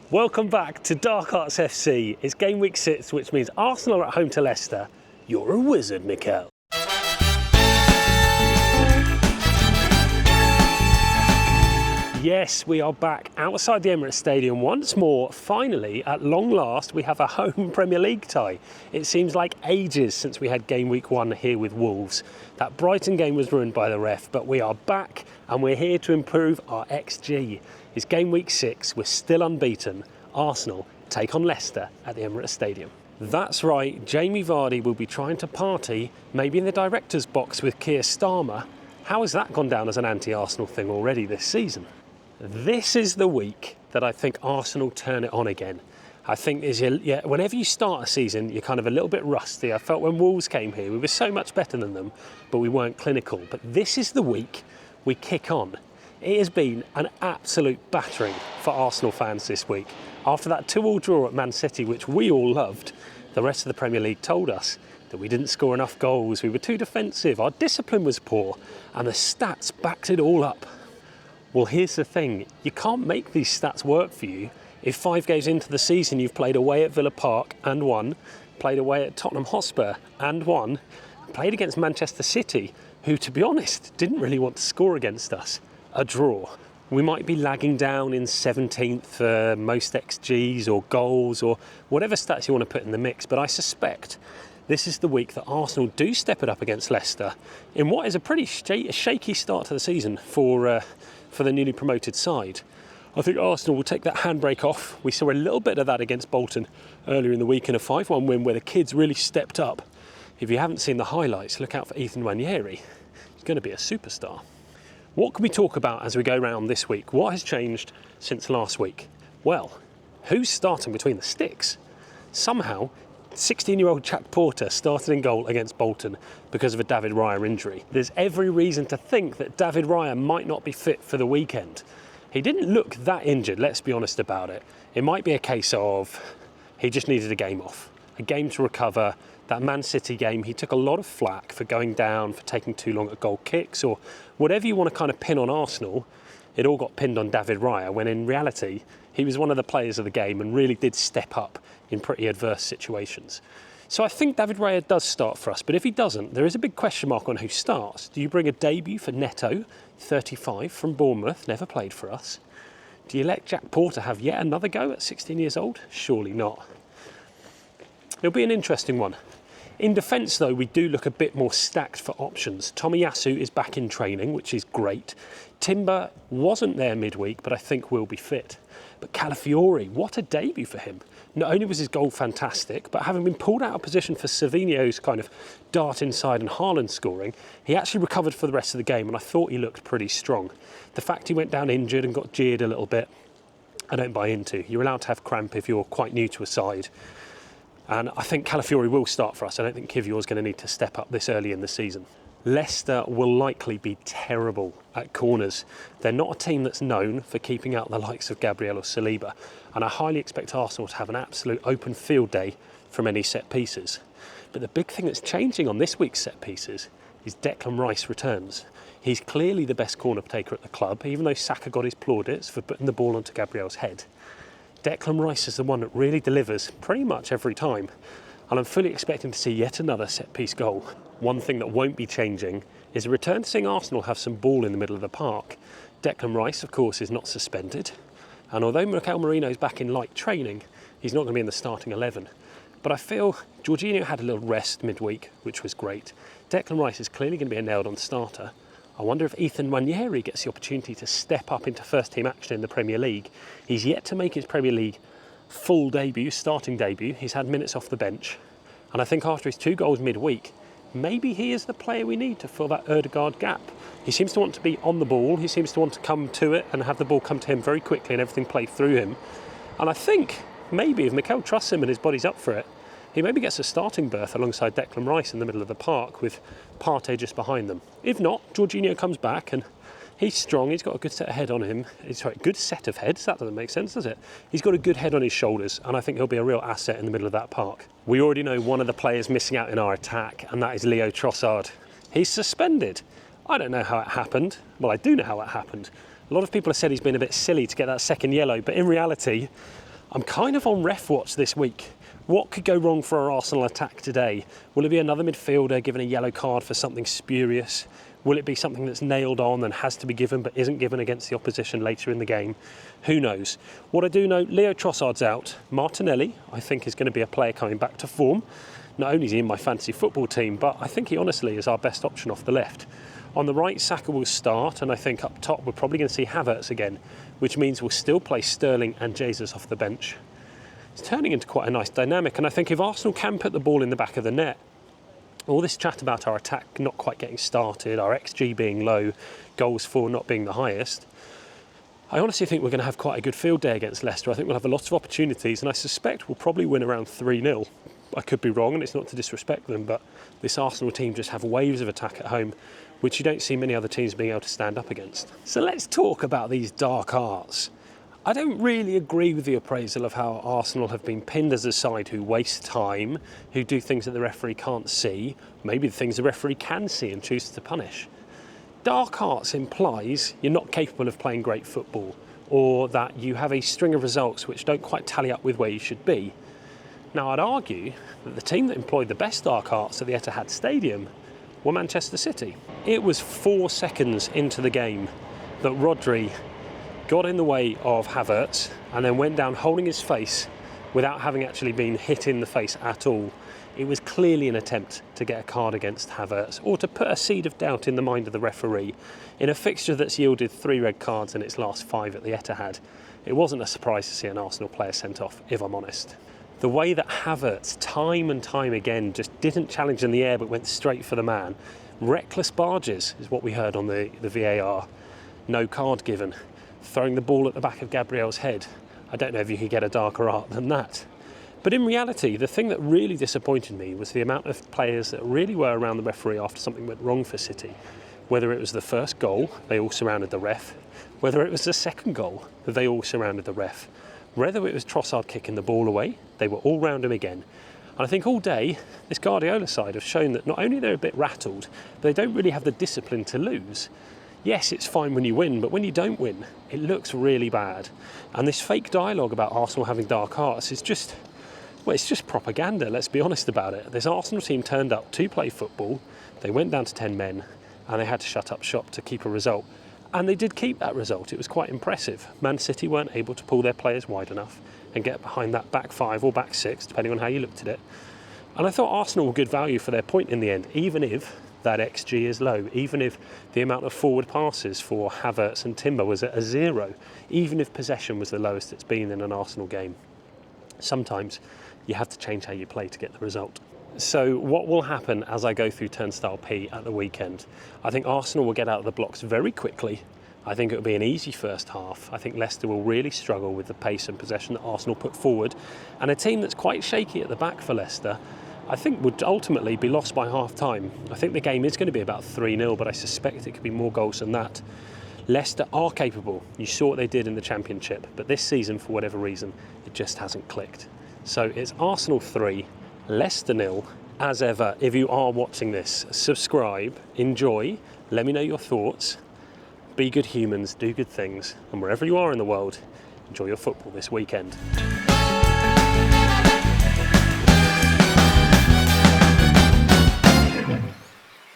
Welcome back to Dark Arts FC. It's game week 6, which means Arsenal are at home to Leicester. You're a wizard, Mikel. Yes, we are back outside the Emirates Stadium once more. Finally, at long last, we have a home Premier League tie. It seems like ages since we had game week 1 here with Wolves. That Brighton game was ruined by the ref, but we are back and we're here to improve our XG. It's game week 6, we're still unbeaten. Arsenal take on Leicester at the Emirates Stadium. That's right, Jamie Vardy will be trying to party, maybe in the director's box with Keir Starmer. How has that gone down as an anti-Arsenal thing already this season? This is the week that I think Arsenal turn it on again. I think whenever you start a season, you're kind of a little bit rusty. I felt when Wolves came here, we were so much better than them, but we weren't clinical. But this is the week we kick on. It has been an absolute battering for Arsenal fans this week. After that 2-2 draw at Man City, which we all loved, the rest of the Premier League told us that we didn't score enough goals, we were too defensive, our discipline was poor, and the stats backed it all up. Well, here's the thing, you can't make these stats work for you if 5 games into the season you've played away at Villa Park and won, played away at Tottenham Hotspur and won, played against Manchester City, who, to be honest, didn't really want to score against us. A draw. We might be lagging down in 17th for most XGs or goals or whatever stats you want to put in the mix, but I suspect this is the week that Arsenal do step it up against Leicester in what is a pretty shaky start to the season for the newly promoted side. I think Arsenal will take that handbrake off. We saw a little bit of that against Bolton earlier in the week in a 5-1 win where the kids really stepped up. If you haven't seen the highlights, look out for Ethan Nwaneri. He's going to be a superstar. What can we talk about as we go round this week? What has changed since last week? Well, who's starting between the sticks? Somehow, 16-year-old Jack Porter started in goal against Bolton because of a David Raya injury. There's every reason to think that David Raya might not be fit for the weekend. He didn't look that injured, let's be honest about it. It might be a case of he just needed a game off, a game to recover. That Man City game, he took a lot of flack for going down, for taking too long at goal kicks, or whatever you want to kind of pin on Arsenal. It all got pinned on David Raya, when in reality, he was one of the players of the game and really did step up in pretty adverse situations. So I think David Raya does start for us, but if he doesn't, there is a big question mark on who starts. Do you bring a debut for Neto, 35, from Bournemouth, never played for us? Do you let Jack Porter have yet another go at 16 years old? Surely not. It'll be an interesting one. In defence, though, we do look a bit more stacked for options. Tomiyasu is back in training, which is great. Timber wasn't there midweek, but I think will be fit. But Calafiori, what a debut for him. Not only was his goal fantastic, but having been pulled out of position for Savinho's kind of dart inside and Haaland scoring, he actually recovered for the rest of the game, and I thought he looked pretty strong. The fact he went down injured and got jeered a little bit, I don't buy into. You're allowed to have cramp if you're quite new to a side. And I think Calafiori will start for us. I don't think Kivior's going to need to step up this early in the season. Leicester will likely be terrible at corners. They're not a team that's known for keeping out the likes of Gabriel or Saliba, and I highly expect Arsenal to have an absolute open field day from any set pieces. But the big thing that's changing on this week's set pieces is Declan Rice returns. He's clearly the best corner taker at the club, even though Saka got his plaudits for putting the ball onto Gabriel's head. Declan Rice is the one that really delivers pretty much every time, and I'm fully expecting to see yet another set-piece goal. One thing that won't be changing is a return to seeing Arsenal have some ball in the middle of the park. Declan Rice, of course, is not suspended, and although Mikel Merino's back in light training, he's not going to be in the starting 11. But I feel Jorginho had a little rest midweek, which was great. Declan Rice is clearly going to be a nailed-on starter. I wonder if Ethan Nwaneri gets the opportunity to step up into first-team action in the Premier League. He's yet to make his Premier League full debut, starting debut. He's had minutes off the bench. And I think after his 2 goals midweek, maybe he is the player we need to fill that Ødegaard gap. He seems to want to be on the ball. He seems to want to come to it and have the ball come to him very quickly and everything play through him. And I think maybe if Mikel trusts him and his body's up for it, he maybe gets a starting berth alongside Declan Rice in the middle of the park with Partey just behind them. If not, Jorginho comes back and he's strong. He's got a good set of head on him. Good set of heads. That doesn't make sense, does it? He's got a good head on his shoulders, and I think he'll be a real asset in the middle of that park. We already know one of the players missing out in our attack, and that is Leo Trossard. He's suspended. I don't know how it happened. Well, I do know how it happened. A lot of people have said he's been a bit silly to get that second yellow, but in reality, I'm kind of on ref watch this week. What could go wrong for our Arsenal attack today? Will it be another midfielder given a yellow card for something spurious? Will it be something that's nailed on and has to be given but isn't given against the opposition later in the game? Who knows? What I do know, Leo Trossard's out. Martinelli, I think, is going to be a player coming back to form. Not only is he in my fantasy football team, but I think he honestly is our best option off the left. On the right, Saka will start, and I think up top we're probably going to see Havertz again, which means we'll still play Sterling and Jesus off the bench. It's turning into quite a nice dynamic, and I think if Arsenal can put the ball in the back of the net, all this chat about our attack not quite getting started, our XG being low, goals for not being the highest, I honestly think we're going to have quite a good field day against Leicester. I think we'll have a lot of opportunities, and I suspect we'll probably win around 3-0. I could be wrong, and it's not to disrespect them, but this Arsenal team just have waves of attack at home, which you don't see many other teams being able to stand up against. So let's talk about these dark arts. I don't really agree with the appraisal of how Arsenal have been pinned as a side who waste time, who do things that the referee can't see, maybe the things the referee can see and chooses to punish. Dark arts implies you're not capable of playing great football, or that you have a string of results which don't quite tally up with where you should be. Now, I'd argue that the team that employed the best dark arts at the Etihad Stadium were Manchester City. It was 4 seconds into the game that Rodri got in the way of Havertz and then went down holding his face without having actually been hit in the face at all. It was clearly an attempt to get a card against Havertz, or to put a seed of doubt in the mind of the referee in a fixture that's yielded 3 red cards in its last 5 at the Etihad. It wasn't a surprise to see an Arsenal player sent off, if I'm honest. The way that Havertz, time and time again, just didn't challenge in the air but went straight for the man. Reckless barges is what we heard on the VAR. No card given. Throwing the ball at the back of Gabriel's head. I don't know if you could get a darker art than that. But in reality, the thing that really disappointed me was the amount of players that really were around the referee after something went wrong for City. Whether it was the first goal, they all surrounded the ref. Whether it was the second goal, they all surrounded the ref. Whether it was Trossard kicking the ball away, they were all round him again. And I think all day, this Guardiola side have shown that not only they're a bit rattled, but they don't really have the discipline to lose. Yes, it's fine when you win, but when you don't win, it looks really bad. And this fake dialogue about Arsenal having dark arts is just, well, it's just propaganda, let's be honest about it. This Arsenal team turned up to play football, they went down to 10 men, and they had to shut up shop to keep a result. And they did keep that result. It was quite impressive. Man City weren't able to pull their players wide enough and get behind that back 5 or back 6, depending on how you looked at it. And I thought Arsenal were good value for their point in the end, even if that XG is low, even if the amount of forward passes for Havertz and Timber was at a 0, even if possession was the lowest it's been in an Arsenal game. Sometimes you have to change how you play to get the result. So what will happen as I go through Turnstile P at the weekend? I think Arsenal will get out of the blocks very quickly. I think it will be an easy first half. I think Leicester will really struggle with the pace and possession that Arsenal put forward. And a team that's quite shaky at the back for Leicester, I think would ultimately be lost by half-time. I think the game is going to be about 3-0, but I suspect it could be more goals than that. Leicester are capable. You saw what they did in the Championship, but this season, for whatever reason, it just hasn't clicked. So it's Arsenal 3, Leicester 0. As ever, if you are watching this, subscribe, enjoy, let me know your thoughts. Be good humans, do good things, and wherever you are in the world, enjoy your football this weekend.